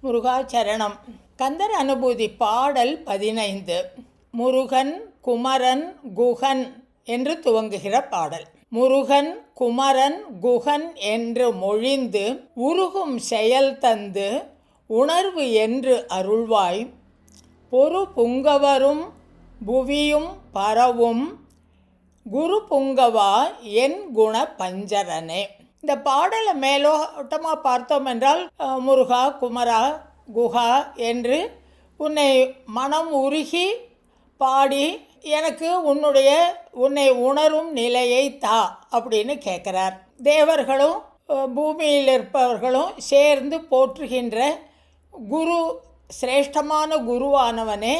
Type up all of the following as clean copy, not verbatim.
முருகாச்சரணம். கந்தர் அனுபூதி பாடல் 15. முருகன் குமரன் குகன் என்று துவங்குகிற பாடல். முருகன் குமரன் குகன் என்று மொழிந்து உருகும் செயல் தந்து உணர்வு என்று அருள்வாய். பொறு புங்கவரும் புவியும் பரவும் குரு புங்கவா என் குண பஞ்சரனே. இந்த பாடலை மேலோட்டமாக பார்த்தோம் என்றால், முருகா குமரா குஹா என்று உன்னை மனம் உருகி பாடி எனக்கு உன்னை உணரும் நிலையை தா அப்படின்னு கேட்குறார். தேவர்களும் பூமியில் இருப்பவர்களும் சேர்ந்து போற்றுகின்ற குரு, சிரேஷ்டமான குருவானவனே,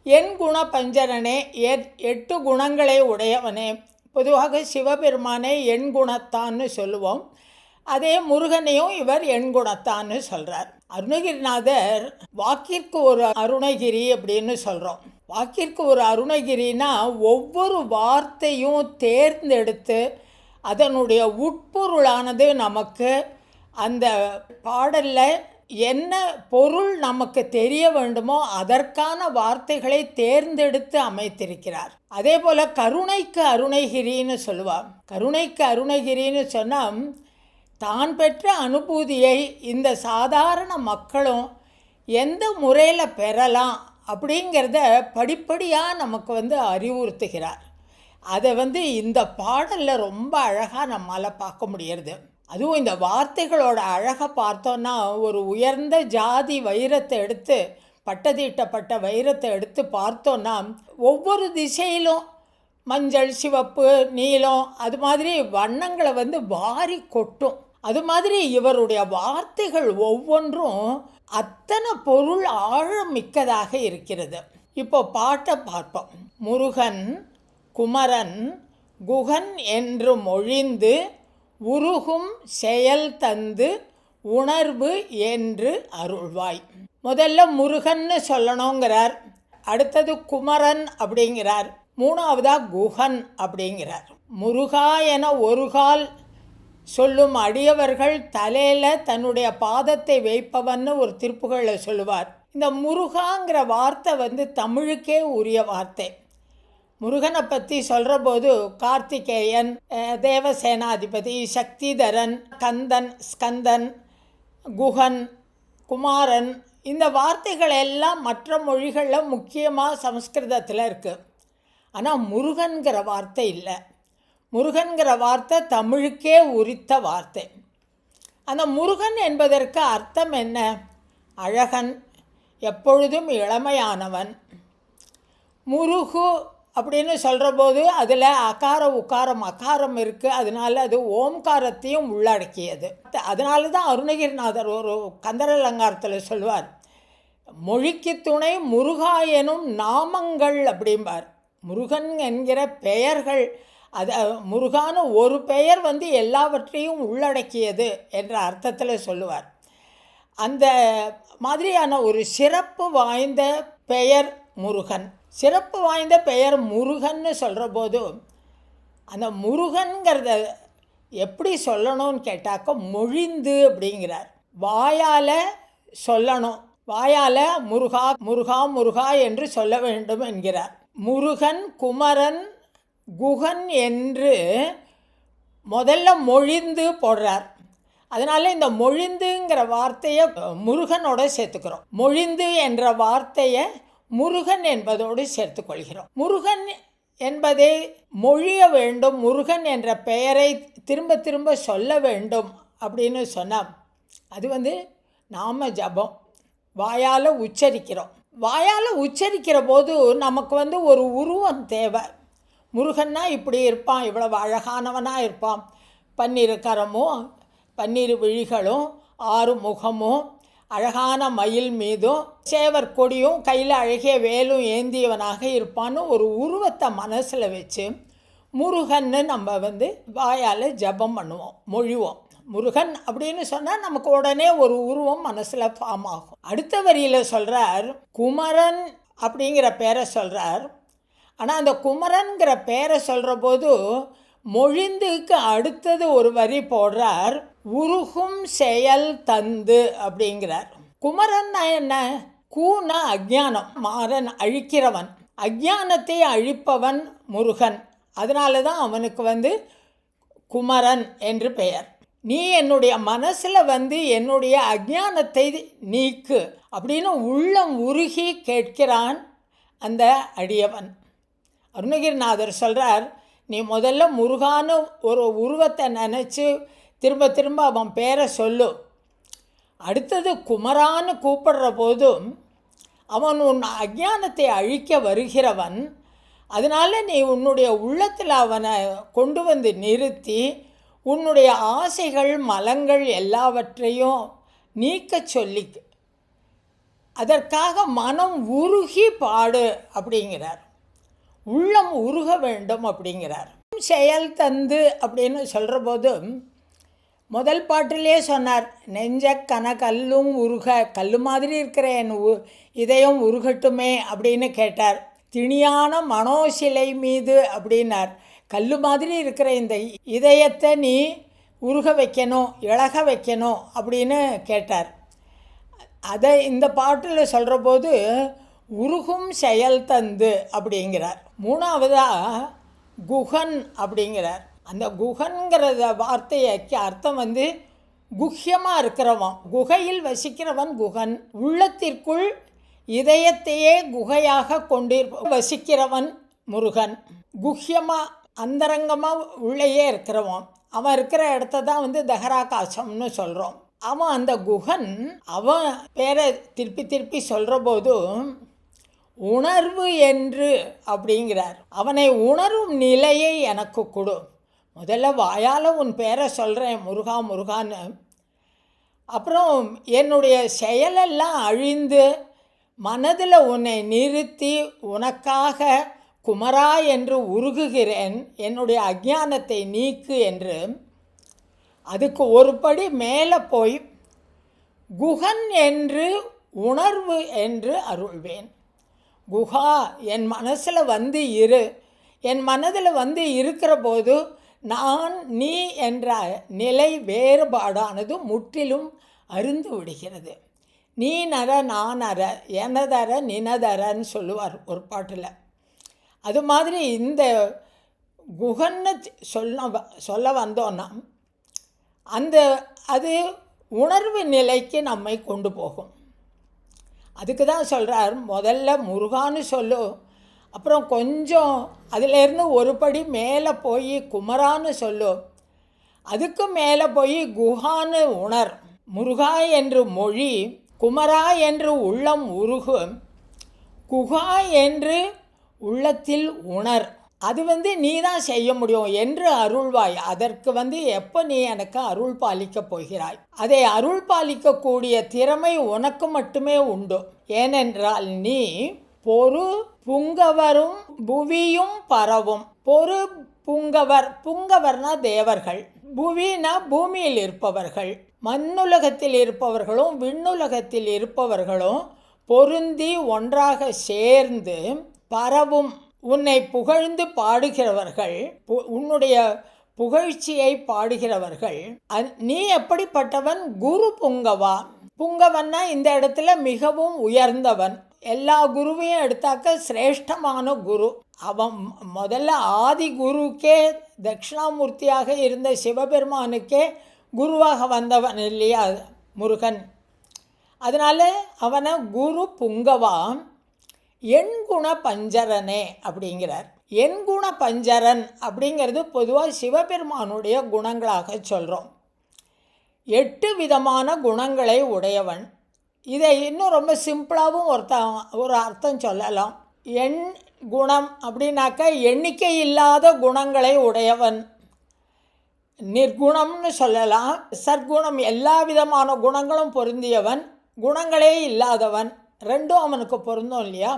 என் குண பஞ்சரனே, 8 குணங்களை உடையவனே. பொதுவாக சிவபெருமானை எண் குணத்தான்னு சொல்லுவோம். அதே முருகனையும் இவர் எண் குணத்தான்னு சொல்கிறார். அருணகிரிநாதர் வாக்கிற்கு ஒரு அருணகிரி அப்படின்னு சொல்கிறோம். வாக்கிற்கு ஒரு அருணகிரினா ஒவ்வொரு வார்த்தையும் தேர்ந்தெடுத்து அதனுடைய உட்பொருளானது நமக்கு அந்த பாடலில் என்ன பொருள் நமக்கு தெரிய வேண்டுமோ அதற்கான வார்த்தைகளை தேர்ந்தெடுத்து அமைத்திருக்கிறார். அதே போல் கருணைக்கு அருணகிரின்னு சொல்லுவார். கருணைக்கு அருணகிரின்னு சொன்னால் தான் பெற்ற அனுபூதியை இந்த சாதாரண மக்களும் எந்த முறையில் பெறலாம் அப்படிங்கிறத படிப்படியாக நமக்கு அறிவுறுத்துகிறார். அதை இந்த பாடலில் ரொம்ப அழகாக நம்மால் பார்க்க முடியறது. அதுவும் இந்த வார்த்தைகளோட அழகை பார்த்தோன்னா, ஒரு உயர்ந்த ஜாதி வைரத்தை எடுத்து, பட்டதீட்டப்பட்ட வைரத்தை எடுத்து பார்த்தோன்னா, ஒவ்வொரு திசையிலும் மஞ்சள், சிவப்பு, நீலம், அது மாதிரி வண்ணங்களை வாரி கொட்டும். அது மாதிரி இவருடைய வார்த்தைகள் ஒவ்வொன்றும் அத்தனை பொருள் ஆழமிக்கதாக இருக்கிறது. இப்போ பாட்டை பார்ப்போம். முருகன் குமரன் குகன் என்று மொழிந்து உருகும் செயல் தந்து உணர்வு என்று அருள்வாய். முதல்ல முருகன்னு சொல்லணுங்கிறார், அடுத்தது குமரன் அப்படிங்கிறார், மூணாவதாக குகன் அப்படிங்கிறார். முருகா என ஒரு கால் சொல்லும் அடியவர்கள் தலையில் தன்னுடைய பாதத்தை வைப்பவன்னு ஒரு திருப்புகளில் சொல்லுவார். இந்த முருகாங்கிற வார்த்தை தமிழுக்கே உரிய வார்த்தை. முருகனை பற்றி சொல்கிற போது கார்த்திகேயன், தேவசேனாதிபதி, சக்திதரன், கந்தன், ஸ்கந்தன், குகன், குமாரன், இந்த வார்த்தைகள் எல்லாம் மற்ற மொழிகளில் முக்கியமாக சமஸ்கிருதத்தில் இருக்குது. ஆனால் முருகன்கிற வார்த்தை இல்லை. முருகன்கிற வார்த்தை தமிழுக்கே உரித்த வார்த்தை. அந்த முருகன் என்பதற்கு அர்த்தம் என்ன? அழகன், எப்பொழுதும் இளமையானவன். முருகு அப்படின்னு சொல்கிற போது அதில் அகார உக்காரம் அகாரம் இருக்குது. அதனால அது ஓம்காரத்தையும் உள்ளடக்கியது. அதனால தான் அருணகிரிநாதர் ஒரு கந்தர் அலங்காரத்தில் சொல்வார், மொழிக்கு துணை முருகா எனும் நாமங்கள் அப்படிம்பார். முருகன் என்கிற பெயர்கள், அது முருகான ஒரு பெயர் எல்லாவற்றையும் உள்ளடக்கியது என்ற அர்த்தத்தில் சொல்லுவார். அந்த மாதிரியான ஒரு சிறப்பு வாய்ந்த பெயர் முருகன். சிறப்பு வாய்ந்த பெயர் முருகன்னு சொல்கிற போது அந்த முருகன்கிறத எப்படி சொல்லணும்னு கேட்டாக்க மொழிந்து அப்படிங்கிறார். வாயால் சொல்லணும், வாயால் முருகா முருகா முருகா என்று சொல்ல வேண்டும் என்கிறார். முருகன் குமரன் குகன் என்று முதல்ல மொழிந்து போடுறார். அதனால் இந்த மொழிந்துங்கிற வார்த்தையை முருகனோட சேர்த்துக்கிறோம். மொழிந்து என்ற வார்த்தையை முருகன் என்பதோடு சேர்த்துக்கொள்கிறோம். முருகன் என்பதை மொழிய வேண்டும், முருகன் என்ற பெயரை திரும்ப திரும்ப சொல்ல வேண்டும் அப்படின்னு சொன்னால் அது நாம ஜபம், வாயால் உச்சரிக்கிறோம். வாயால் உச்சரிக்கிற போது நமக்கு ஒரு உருவம் தேவை. முருகன்னா இப்படி இருப்பான், இவ்வளவு அழகானவனாக இருப்பான், 12 கரமும் 12 விழிகளும் 6 முகமும் அழகான மயில் மீதும் சேவர் கொடியும் கையில் அழகிய வேலும் ஏந்தியவனாக இருப்பான்னு ஒரு உருவத்தை மனசில் வச்சு முருகன்னு நம்ம வாயால் ஜபம் பண்ணுவோம், மொழிவோம். முருகன் அப்படின்னு சொன்னால் நமக்கு உடனே ஒரு உருவம் மனசில் ஃபார்ம் ஆகும். அடுத்த வரியில் சொல்கிறார், குமரன் அப்படிங்கிற பேரை சொல்கிறார். ஆனால் அந்த குமரன்கிற பேரை சொல்கிற போது மொழிந்துக்கு அடுத்தது ஒரு வரி போடுறார், உருகும் செயல் தந்து அப்படிங்கிறார். குமரன்னா என்ன? கூனா அஜ்ஞானம், மாறன் அழிக்கிறவன், அஜ்ஞானத்தை அழிப்பவன் முருகன். அதனால தான் அவனுக்கு குமரன் என்று பெயர். நீ என்னுடைய மனசில் என்னுடைய அஜ்ஞானத்தை நீக்கு அப்படின்னு உள்ளம் உருகி கேட்கிறான் அந்த அடியவன். அருணகிரிநாதர் சொல்கிறார், நீ முதல்ல முருகான்னு ஒரு உருவத்தை நினச்சி திரும்ப திரும்ப அவன் பேரை சொல்லு. அடுத்தது குமரான்னு கூப்பிடுற போதும் அவன் உன் அஜ்ஞானத்தை அழிக்க வருகிறவன். அதனால் நீ உன்னுடைய உள்ளத்தில் அவனை கொண்டு நிறுத்தி உன்னுடைய ஆசைகள் மலங்கள் எல்லாவற்றையும் நீக்க சொல்லி அதற்காக மனம் உருகி பாடு அப்படிங்கிறார். உள்ளம் உருக வேண்டும் அப்படிங்கிறார். செயல் தந்து அப்படின்னு சொல்கிற போது முதல் பாட்டிலே சொன்னார், நெஞ்ச கல்லும் உருக, கல் மாதிரி இருக்கிற என் இதயம் உருகட்டுமே அப்படின்னு கேட்டார். திணியான மனோசிலை மீது அப்படின்னார். கல் மாதிரி இருக்கிற இந்த இதயத்தை நீ உருக வைக்கணும், இழக வைக்கணும் அப்படின்னு கேட்டார். அதை இந்த பாட்டில் சொல்கிற போது உருகும் செயல் தந்து அப்படிங்கிறார். மூணாவதாக குஹன் அப்படிங்கிறார். அந்த குஹன்கிறத வார்த்தைக்கு அர்த்தம் குஹ்யமாக இருக்கிறவன், குகையில் வசிக்கிறவன் குஹன். உள்ளத்திற்குள் இதயத்தையே குகையாக வசிக்கிறவன் முருகன். குஹ்யமாக அந்தரங்கமாக உள்ளேயே இருக்கிறவன். அவன் இருக்கிற இடத்த தான் தஹராகாசம்னு சொல்கிறோம். அவன் அந்த குஹன், அவன் பேரை திருப்பி திருப்பி சொல்கிற போதும் உணர்வு என்று அப்படிங்கிறார். அவனை உணரும் நிலையை எனக்கு கொடு. முதல்ல வாயால் உன் பேரை சொல்கிறேன் முருகா முருகான்னு, அப்புறம் என்னுடைய செயலெல்லாம் அழிந்து மனதில் உன்னை நிறுத்தி உனக்காக குமரா என்று உருகுகிறேன், என்னுடைய அஜ்ஞானத்தை நீக்கு என்று. அதுக்கு ஒரு படி மேலே போய் குஹன் என்று உணர்வு என்று அருள்வேன். குஹா, என் மனசில் இரு. என் மனதில் இருக்கிற போது நான் நீ என்ற நிலை வேறுபாடானது முற்றிலும் அருந்து விடுகிறது. நீ நர நான் அற, எனதர நினதரன்னு சொல்லுவார் ஒரு பாட்டில். அது மாதிரி இந்த குஹன்னு சொல்ல வந்தோன்னா அது உணர்வு நிலைக்கு நம்மை கொண்டு போகும். அதுக்கு தான் சொல்கிறார், முதல்ல முருகான்னு சொல்லு, அப்புறம் கொஞ்சம் அதிலேருந்து ஒரு படி மேலே போய் குமரான்னு சொல்லு, அதுக்கு மேலே போய் குஹான்னு உணர். முருகா என்று மொழி, குமரா என்று உள்ளம் உருகு, குஹா என்று உள்ளத்தில் உணர். அது நீ தான் செய்ய முடியும் என்று அருள்வாய். அதற்கு எப்போ நீ எனக்கு அருள் பாலிக்கப் போகிறாய்? அதை அருள் பாலிக்கக்கூடிய திறமை உனக்கு மட்டுமே உண்டு. ஏனென்றால் நீ பொறு புங்கவரும் புவியும் பரவும். பொறு புங்கவர், புங்கவர்னா தேவர்கள், புவினா பூமியில் இருப்பவர்கள், மண்ணுலகத்தில் இருப்பவர்களும் விண்ணுலகத்தில் இருப்பவர்களும் பொருந்தி ஒன்றாக சேர்ந்து பரவும் உன்னை புகழ்ந்து பாடுகிறவர்கள், உன்னுடைய புகழ்ச்சியை பாடுகிறவர்கள். நீ எப்படிப்பட்டவன்? குரு புங்கவா. புங்கவன்னா இந்த இடத்துல மிகவும் உயர்ந்தவன். எல்லா குருவையும் எடுத்தாக்க சிரேஷ்டமான குரு அவன். முதல்ல ஆதி குருக்கே தட்சிணாமூர்த்தியாக இருந்த சிவபெருமானுக்கே குருவாக வந்தவன் இல்லையா முருகன். அதனால் அவனை குரு புங்கவா எண்குண பஞ்சரனே அப்படிங்கிறார். எண்குண பஞ்சரன் அப்படிங்கிறது பொதுவாக சிவபெருமானுடைய குணங்களாக சொல்கிறோம். 8 விதமான குணங்களை உடையவன். இதை இன்னும் ரொம்ப சிம்பிளாகவும் ஒரு அர்த்தம் சொல்லலாம். எண் குணம் அப்படின்னாக்க எண்ணிக்கை இல்லாத குணங்களை உடையவன். நிர்குணம்னு சொல்லலாம். சற்குணம், எல்லா விதமான குணங்களும் பொருந்தியவன், குணங்களே இல்லாதவன். ரெண்டும் அவனுக்கு பொருந்தும் இல்லையா?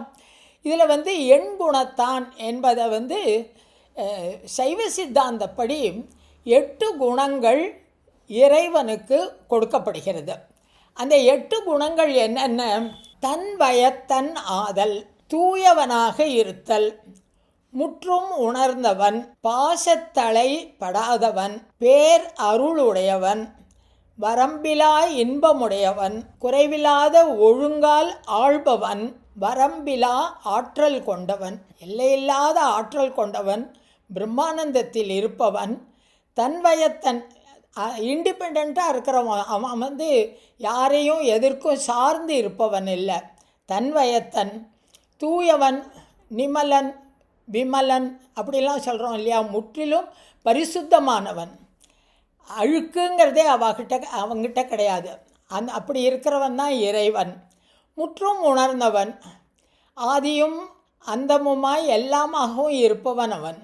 இதில் எண் குணத்தான் என்பதை சைவ சித்தாந்தப்படி 8 குணங்கள் இறைவனுக்கு கொடுக்கப்படுகிறது. அந்த 8 குணங்கள் என்னென்ன? தன் வயத்தன் ஆதல், தூயவனாக இருத்தல், முற்றும் உணர்ந்தவன், பாசத்தலை படாதவன், பேர் அருளுடையவன், வரம்பிலா இன்பமுடையவன், குறைவில்லாத ஒழுங்கால் ஆள்பவன், வரம்பிலா ஆற்றல் கொண்டவன், எல்லையில்லாத ஆற்றல் கொண்டவன், பிரம்மானந்தத்தில் இருப்பவன், தன்வயத்தன், இண்டிபெண்ட்டாக இருக்கிறவன். அவன் யாரையும் எதற்கும் சார்ந்து இருப்பவன் இல்லை. தன்வயத்தன், தூயவன், நிமலன், விமலன் அப்படிலாம் சொல்கிறோம் இல்லையா, முற்றிலும் பரிசுத்தமானவன். அழுக்குங்கிறதே அவங்கிட்ட கிடையாது. அப்படி இருக்கிறவன் தான் இறைவன். முற்றும் உணர்ந்தவன், ஆதியும் அந்தமுமாய் எல்லாமாகவும் இருப்பவன் அவன்.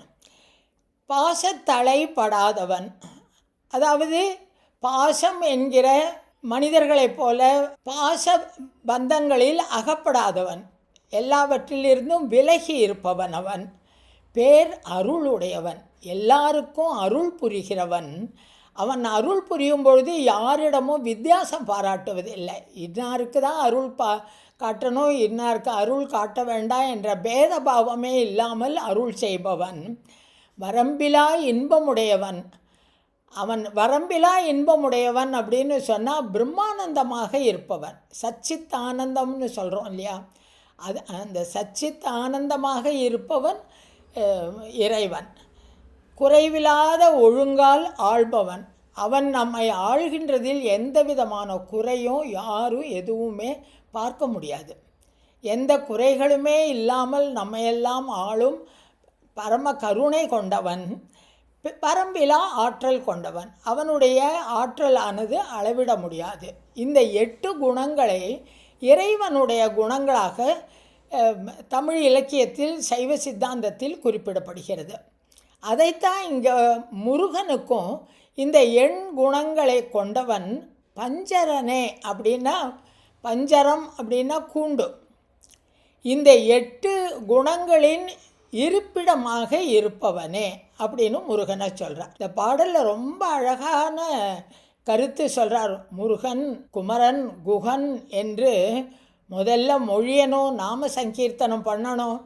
பாசத்தலைப்படாதவன், அதாவது பாசம் என்கிற மனிதர்களைப் போல பாச பந்தங்களில் அகப்படாதவன், எல்லாவற்றிலிருந்தும் விலகி இருப்பவன் அவன். பேர் அருளுடையவன், எல்லாருக்கும் அருள் புரிகிறவன். அவன் அருள் புரியும் பொழுது யாரிடமும் வித்தியாசம் பாராட்டுவதில்லை. இன்னாருக்கு தான் அருள் காட்டணும், இன்னாருக்கு அருள் காட்ட வேண்டாம் என்ற பேதபாவமே இல்லாமல் அருள் செய்பவன். வரம்பிலா இன்பமுடையவன், அவன் வரம்பிலா இன்பமுடையவன் அப்படின்னு சொன்னால் பிரம்மானந்தமாக இருப்பவன். சச்சித் ஆனந்தம்னு சொல்கிறோம் இல்லையா, அது அந்த சச்சித் ஆனந்தமாக இருப்பவன் இறைவன். குறைவில்லாத ஒழுங்கால் ஆள்பவன், அவன் நம்மை ஆள்கின்றதில் எந்த விதமான குறையும் யாரும் எதுவுமே பார்க்க முடியாது. எந்த குறைகளுமே இல்லாமல் நம்மையெல்லாம் ஆளும் பரம கருணை கொண்டவன், பரம்பிலா ஆற்றல் கொண்டவன். அவனுடைய ஆற்றலானது அளவிட முடியாது. இந்த 8 குணங்களை இறைவனுடைய குணங்களாக தமிழ் இலக்கியத்தில் சைவ சித்தாந்தத்தில் குறிப்பிடப்படுகிறது. அதைத்தான் இங்கே முருகனுக்கும் இந்த எண் குணங்களை கொண்டவன் பஞ்சரனே அப்படின்னா, பஞ்சரம் அப்படின்னா கூண்டு, இந்த 8 குணங்களின் இருப்பிடமாக இருப்பவனே அப்படின்னு முருகனை சொல்கிறார். இந்த பாடலில் ரொம்ப அழகான கருத்து சொல்கிறார். முருகன், குமரன், குகன் என்று முதல்ல மொழியணும், நாம சங்கீர்த்தனம் பண்ணணும்.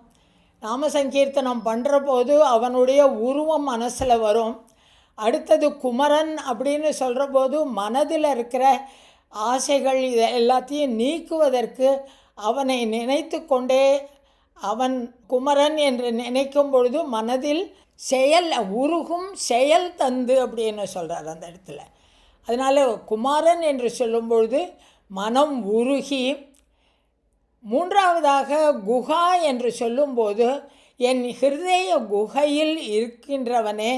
நாம சங்கீர்த்தனம் பண்ணுற போது அவனுடைய உருவம் மனசில் வரும். அடுத்தது குமரன் அப்படின்னு சொல்கிற போது மனதில் இருக்கிற ஆசைகள் இதை எல்லாத்தையும் நீக்குவதற்கு அவனை நினைத்து கொண்டே, அவன் குமரன் என்று நினைக்கும் பொழுது மனதில் செயல் உருகும், செயல் தந்து அப்படின்னு சொல்கிறார் அந்த இடத்துல. அதனால் குமாரன் என்று சொல்லும் பொழுது மனம் உருகி, மூன்றாவதாக குஹா என்று சொல்லும்போது என் ஹிருதய குகையில் இருக்கின்றவனே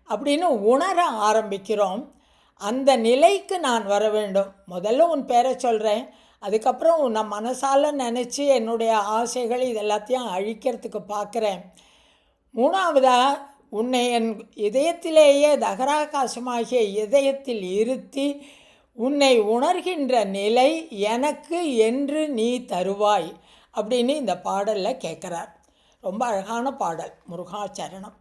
அப்படின்னு உணர ஆரம்பிக்கிறோம். அந்த நிலைக்கு நான் வர வேண்டும். முதல்ல உன் பேரை சொல்கிறேன், அதுக்கப்புறம் உன்னை மனசால் நினச்சி என்னுடைய ஆசைகள் இதெல்லாத்தையும் அழிக்கிறதுக்கு பார்க்குறேன். மூணாவதாக உன்னை என் இதயத்திலேயே தகராகாசமாகிய இதயத்தில் இருத்தி உன்னை உணர்கின்ற நிலை எனக்கு என்று நீ தருவாய் அப்படின்னு இந்த பாடலில் கேட்குறார். ரொம்ப அழகான பாடல். முருகாச்சரணம்.